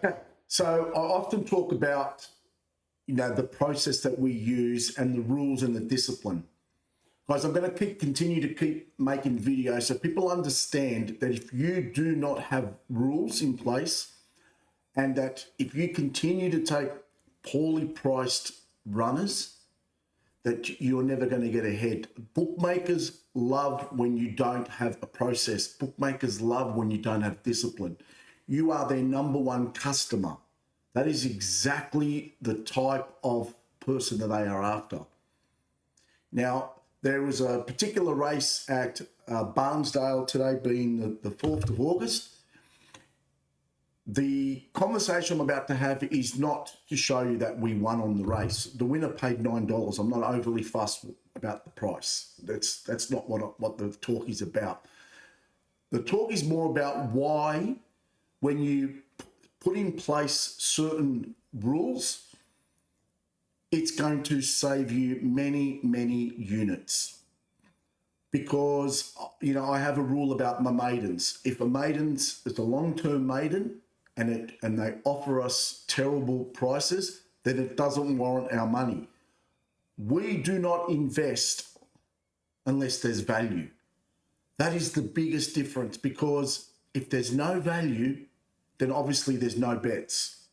Okay, so I often talk about, the process that we use and the rules and the discipline. Guys, I'm going to continue to keep making videos so people understand that if you do not have rules in place and that if you continue to take poorly priced runners, that you're never going to get ahead. Bookmakers love when you don't have a process. Bookmakers love when you don't have discipline. You are their number one customer. That is exactly the type of person that they are after. Now, there was a particular race at Barnsdale today, being the 4th of August. The conversation I'm about to have is not to show you that we won on the race. The winner paid $9. I'm not overly fussed about the price. That's not what the talk is about. The talk is more about why, when you put in place certain rules, it's going to save you many, many units. Because, I have a rule about my maidens. If a maiden's is a long-term maiden, and they offer us terrible prices, then it doesn't warrant our money. We do not invest unless there's value. That is the biggest difference, because if there's no value, then obviously there's no bets.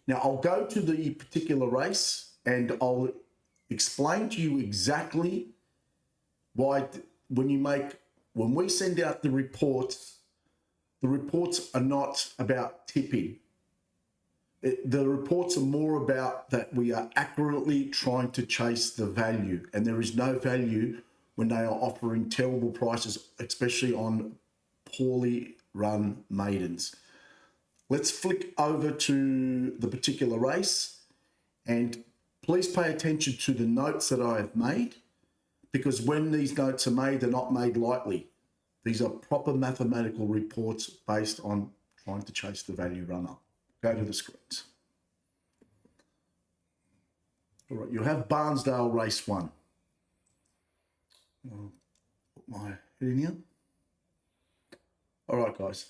Now, I'll go to the particular race and I'll explain to you exactly why when we send out the reports are not about tipping. The reports are more about that we are accurately trying to chase the value, and there is no value when they are offering terrible prices, especially on poorly run maidens. Let's flick over to the particular race, and please pay attention to the notes that I have made, because when these notes are made, they're not made lightly. These are proper mathematical reports based on trying to chase the value runner. Go to the screens. All right, you have Barnsdale race 1. I'll put my head in here. All right, guys.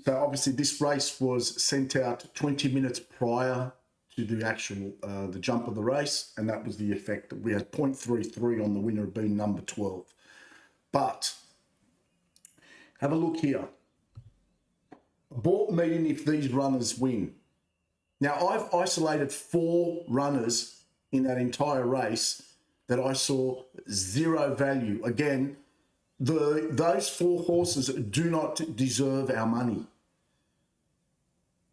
So obviously this race was sent out 20 minutes prior to the actual, the jump of the race, and that was the effect. We had 0.33 on the winner being number 12. But have a look here. Bought meeting if these runners win. Now, I've isolated 4 runners in that entire race that I saw zero value. Again, those 4 horses do not deserve our money.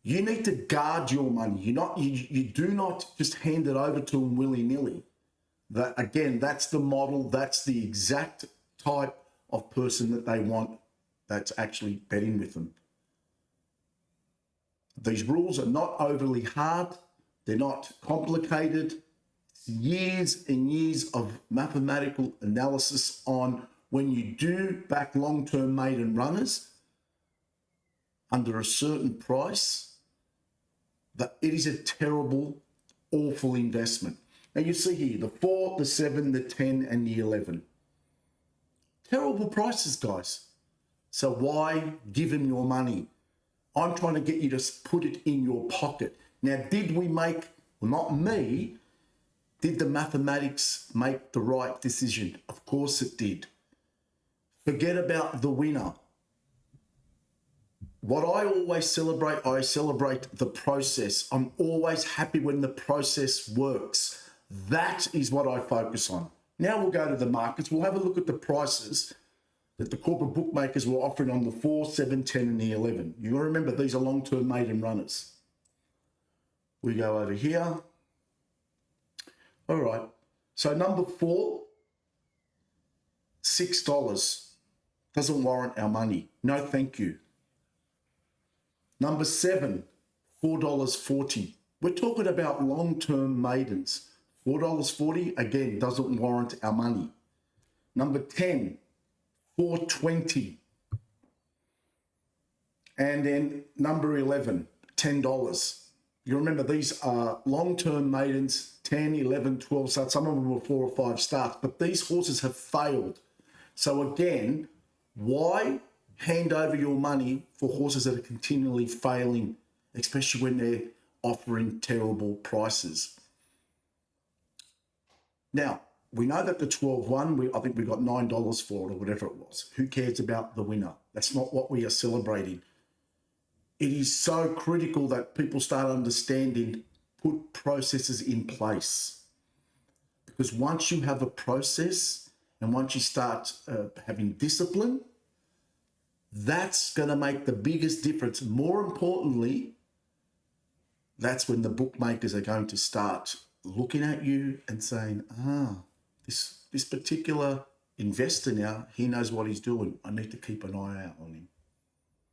You need to guard your money. You do not just hand it over to them willy-nilly. Again, that's the model. That's the exact type of person that they want that's actually betting with them. These rules are not overly hard. They're not complicated. It's years and years of mathematical analysis on when you do back long-term maiden runners under a certain price, that it is a terrible, awful investment. Now you see here, the 4, the 7, the 10, and the 11. Terrible prices, guys. So why give them your money? I'm trying to get you to put it in your pocket. Now, did we make, well, not me, did the mathematics make the right decision? Of course it did. Forget about the winner. What I always celebrate, I celebrate the process. I'm always happy when the process works. That is what I focus on. Now we'll go to the markets. We'll have a look at the prices that the corporate bookmakers were offering on the 4, 7, 10, and the 11. You got to remember, these are long-term maiden runners. We go over here. All right. So number 4, $6. Doesn't warrant our money. No, thank you. Number 7, $4.40. We're talking about long-term maidens. $4.40, again, doesn't warrant our money. Number 10, $4.20. And then number 11, $10. You remember, these are long-term maidens, 10, 11, 12 starts. Some of them were 4 or 5 starts, but these horses have failed. So again, why hand over your money for horses that are continually failing especially when they're offering terrible prices. Now, we know that the 12-1, I think we got $9 for it or whatever it was. Who cares about the winner? That's not what we are celebrating. It is so critical that people start understanding, put processes in place. Because once you have a process and once you start having discipline, that's going to make the biggest difference. More importantly, that's when the bookmakers are going to start looking at you and saying, this particular investor now, he knows what he's doing. I need to keep an eye out on him.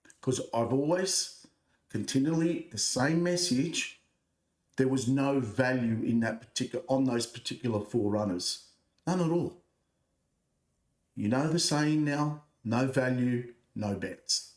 Because I've always continually the same message. There was no value in on those particular forerunners. None at all. You know the saying now, no value, no bets.